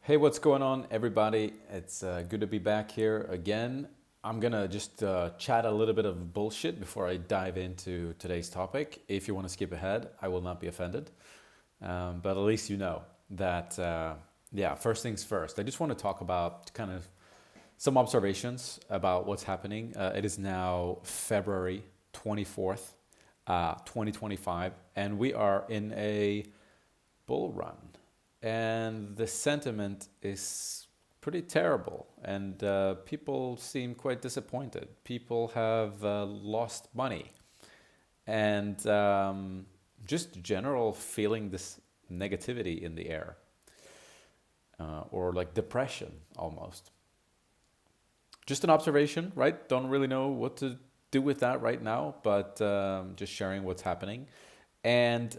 Hey, what's going on, everybody? It's good to be back here again. I'm gonna just chat a little bit of bullshit before I dive into today's topic. If you want to skip ahead, I will not be offended. But at least you know that, yeah, first things first. I just want to talk about kind of some observations about what's happening. It is now February 24th, 2025, and we are in a bull run. And the sentiment is pretty terrible, and people seem quite disappointed. People have lost money, and just general feeling this negativity in the air, or like depression almost. Just an observation, right? Don't really know what to do with that right now, but just sharing what's happening. And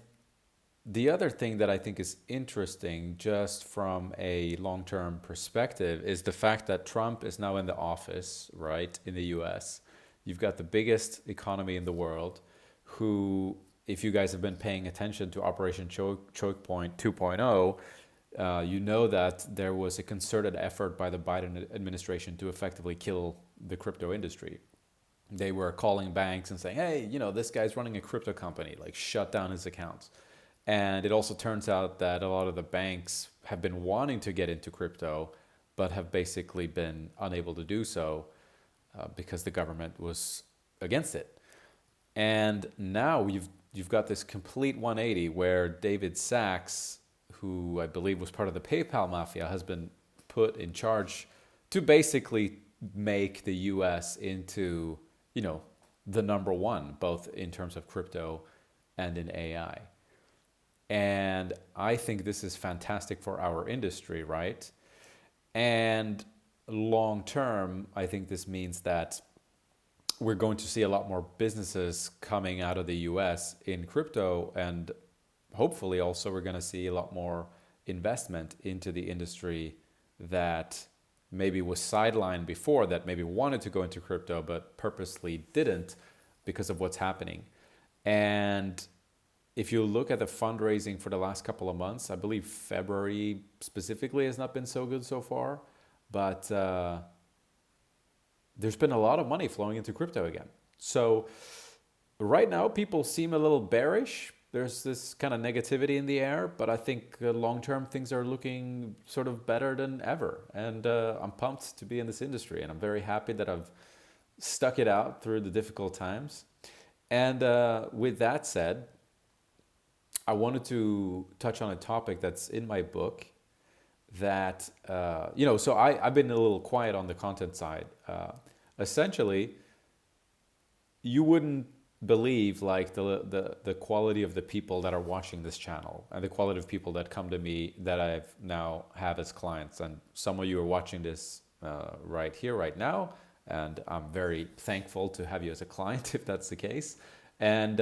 the other thing that I think is interesting, just from a long term perspective, is the fact that Trump is now in the office, right, in the US. You've got the biggest economy in the world, who, if you guys have been paying attention to Operation Choke Point 2.0, you know that there was a concerted effort by the Biden administration to effectively kill the crypto industry. They were calling banks and saying, hey, this guy's running a crypto company, like shut down his accounts. And it also turns out that a lot of the banks have been wanting to get into crypto, but have basically been unable to do so because the government was against it. And now you've got this complete 180 where David Sachs, who I believe was part of the PayPal mafia, has been put in charge to basically make the US into, the number one, both in terms of crypto and in AI. And I think this is fantastic for our industry, right? And long term, I think this means that we're going to see a lot more businesses coming out of the US in crypto, and hopefully also we're going to see a lot more investment into the industry that maybe was sidelined before, that maybe wanted to go into crypto but purposely didn't because of what's happening. And if you look at the fundraising for the last couple of months, I believe February specifically has not been so good so far, but there's been a lot of money flowing into crypto again. So right now, people seem a little bearish. There's this kind of negativity in the air, but I think long-term things are looking sort of better than ever. And I'm pumped to be in this industry, and I'm very happy that I've stuck it out through the difficult times. And with that said, I wanted to touch on a topic that's in my book that, so I've been a little quiet on the content side. Essentially, you wouldn't believe like the quality of the people that are watching this channel and the quality of people that come to me that I've now have as clients. And some of you are watching this right here, right now. And I'm very thankful to have you as a client if that's the case. And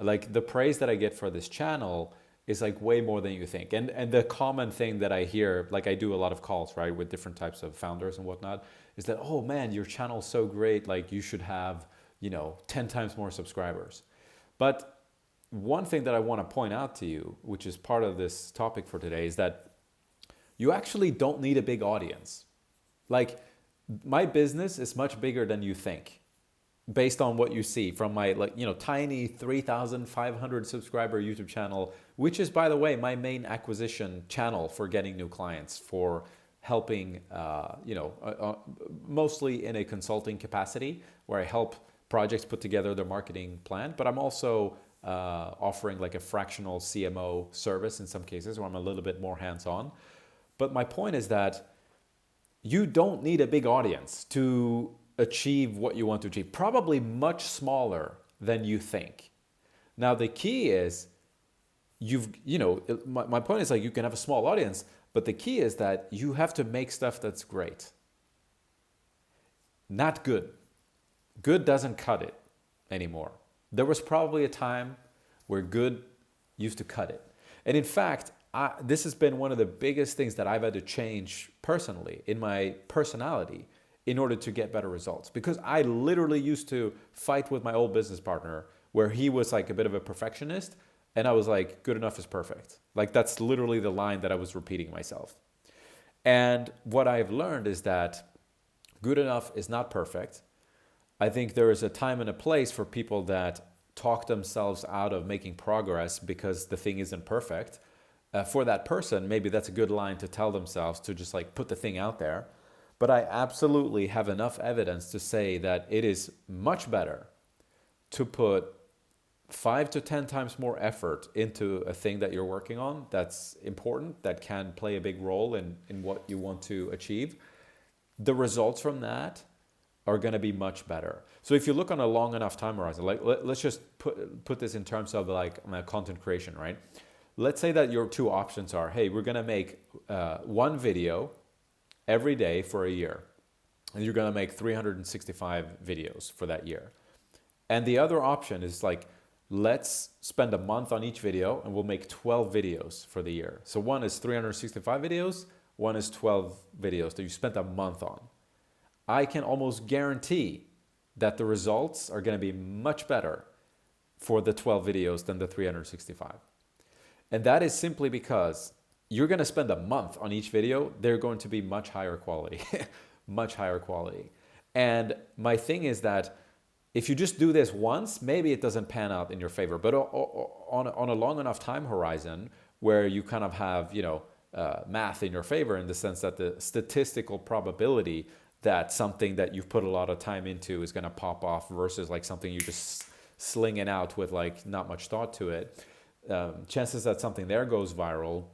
like the praise that I get for this channel is like way more than you think. And the common thing that I hear, like I do a lot of calls, right, with different types of founders and whatnot, is that, oh man, your channel's so great, like you should have, 10 times more subscribers. But one thing that I want to point out to you, which is part of this topic for today, is that you actually don't need a big audience. Like my business is much bigger than you think, based on what you see from my tiny 3,500 subscriber YouTube channel, which is, by the way, my main acquisition channel for getting new clients, for helping, mostly in a consulting capacity where I help projects put together their marketing plan. But I'm also offering like a fractional CMO service in some cases where I'm a little bit more hands-on. But my point is that you don't need a big audience to achieve what you want to achieve, probably much smaller than you think. Now, the key is my point is like you can have a small audience, but the key is that you have to make stuff that's great, not good. Good doesn't cut it anymore. There was probably a time where good used to cut it. And in fact, this has been one of the biggest things that I've had to change personally in my personality in order to get better results. Because I literally used to fight with my old business partner where he was like a bit of a perfectionist and I was like, good enough is perfect. Like that's literally the line that I was repeating myself. And what I've learned is that good enough is not perfect. I think there is a time and a place for people that talk themselves out of making progress because the thing isn't perfect. For that person, maybe that's a good line to tell themselves to just like put the thing out there. But I absolutely have enough evidence to say that it is much better to put 5 to 10 times more effort into a thing that you're working on that's important, that can play a big role in what you want to achieve. The results from that are going to be much better. So if you look on a long enough time horizon, like let's just put this in terms of like content creation, right? Let's say that your two options are, hey, we're going to make one video every day for a year, and you're going to make 365 videos for that year. And the other option is like, let's spend a month on each video and we'll make 12 videos for the year. So one is 365 videos, one is 12 videos that you spent a month on. I can almost guarantee that the results are going to be much better for the 12 videos than the 365. And that is simply because you're going to spend a month on each video. They're going to be much higher quality, much higher quality. And my thing is that if you just do this once, maybe it doesn't pan out in your favor. But on a long enough time horizon where you kind of have, math in your favor, in the sense that the statistical probability that something that you've put a lot of time into is going to pop off versus like something you just slinging out with like not much thought to it, chances that something there goes viral,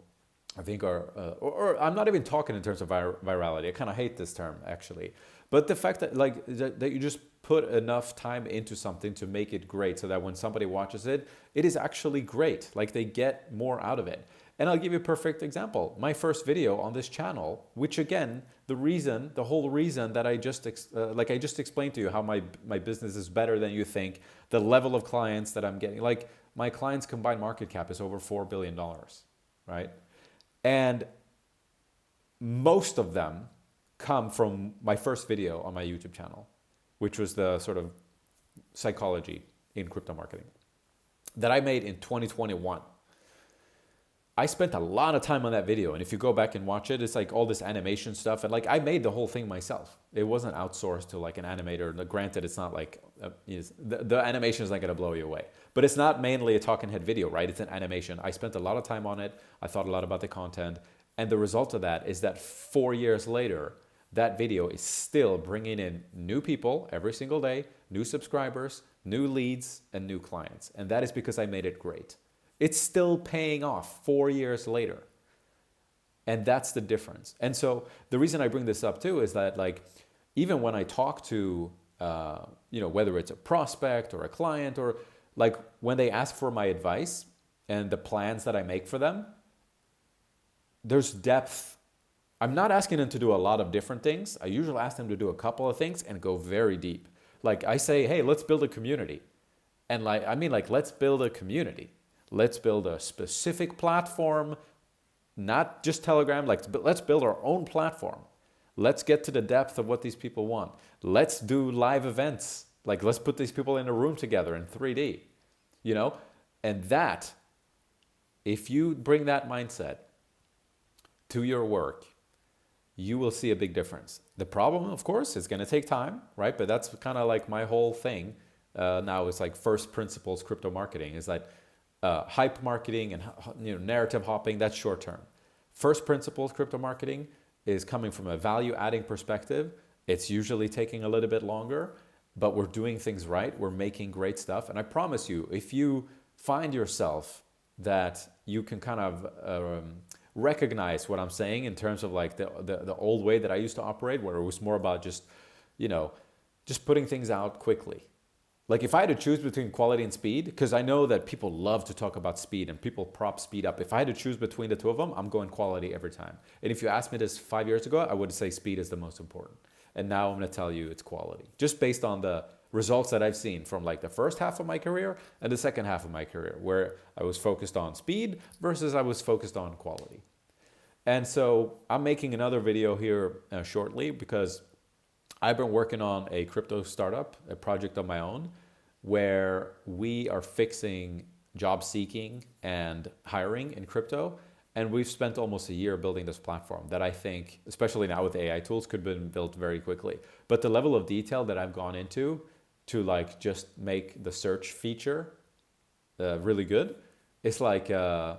I think are, or I'm not even talking in terms of virality. I kind of hate this term actually, but the fact that like that you just put enough time into something to make it great, so that when somebody watches it, it is actually great. Like they get more out of it. And I'll give you a perfect example. My first video on this channel, which again, the whole reason that I just explained to you how my business is better than you think, the level of clients that I'm getting, like my clients' combined market cap is over $4 billion, right? And most of them come from my first video on my YouTube channel, which was the sort of psychology in crypto marketing that I made in 2021. I spent a lot of time on that video, and if you go back and watch it, it's like all this animation stuff, and like I made the whole thing myself. It wasn't outsourced to like an animator. Granted, it's not like the animation is not going to blow you away, but it's not mainly a talking head video, right? It's an animation. I spent a lot of time on it. I thought a lot about the content, and the result of that is that 4 years later, that video is still bringing in new people every single day, new subscribers, new leads, and new clients, and that is because I made it great. It's still paying off 4 years later. And that's the difference. And so the reason I bring this up too is that like, even when I talk to, whether it's a prospect or a client, or like when they ask for my advice and the plans that I make for them, there's depth. I'm not asking them to do a lot of different things. I usually ask them to do a couple of things and go very deep. Like I say, hey, let's build a community. And let's build a community. Let's build a specific platform, not just Telegram. Let's build our own platform. Let's get to the depth of what these people want. Let's do live events. Like let's put these people in a room together in 3D, And that, if you bring that mindset to your work, you will see a big difference. The problem, of course, is going to take time, right? But that's kind of like my whole thing now is like first principles crypto marketing is that hype marketing and narrative hopping, that's short term. First principles crypto marketing is coming from a value adding perspective. It's usually taking a little bit longer, but we're doing things right. We're making great stuff. And I promise you, if you find yourself that you can kind of recognize what I'm saying in terms of like the old way that I used to operate, where it was more about just putting things out quickly. Like if I had to choose between quality and speed, because I know that people love to talk about speed and people prop speed up. If I had to choose between the two of them, I'm going quality every time. And if you asked me this 5 years ago, I would say speed is the most important. And now I'm going to tell you it's quality, just based on the results that I've seen from like the first half of my career and the second half of my career, where I was focused on speed versus I was focused on quality. And so I'm making another video here shortly because I've been working on a crypto startup, a project of my own, where we are fixing job seeking and hiring in crypto. And we've spent almost a year building this platform that I think, especially now with AI tools, could have been built very quickly. But the level of detail that I've gone into to like just make the search feature really good is like, yeah,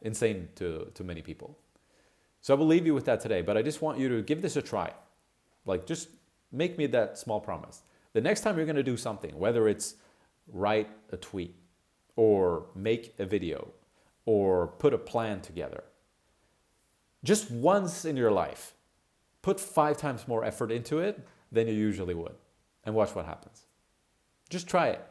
insane to many people. So I will leave you with that today, but I just want you to give this a try. Like, just make me that small promise. The next time you're going to do something, whether it's write a tweet or make a video or put a plan together, just once in your life, put 5 times more effort into it than you usually would, and watch what happens. Just try it.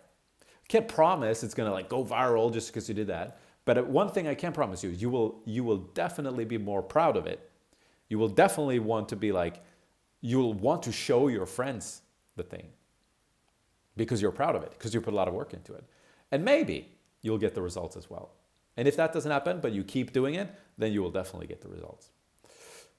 Can't promise it's going to like go viral just because you did that. But one thing I can promise you, you will definitely be more proud of it. You will definitely want to be like, you'll want to show your friends the thing because you're proud of it, because you put a lot of work into it. And maybe you'll get the results as well. And if that doesn't happen, but you keep doing it, then you will definitely get the results.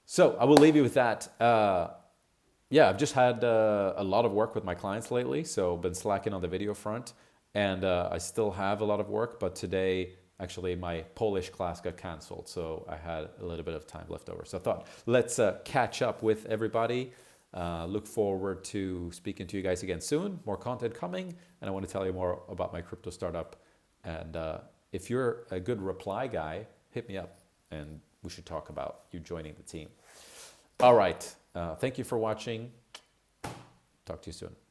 So I will leave you with that. Yeah, I've just had a lot of work with my clients lately, so been slacking on the video front. And I still have a lot of work, but today, actually, my Polish class got canceled, so I had a little bit of time left over. So I thought, let's catch up with everybody. Look forward to speaking to you guys again soon. More content coming, and I want to tell you more about my crypto startup. And if you're a good reply guy, hit me up, and we should talk about you joining the team. All right. Thank you for watching. Talk to you soon.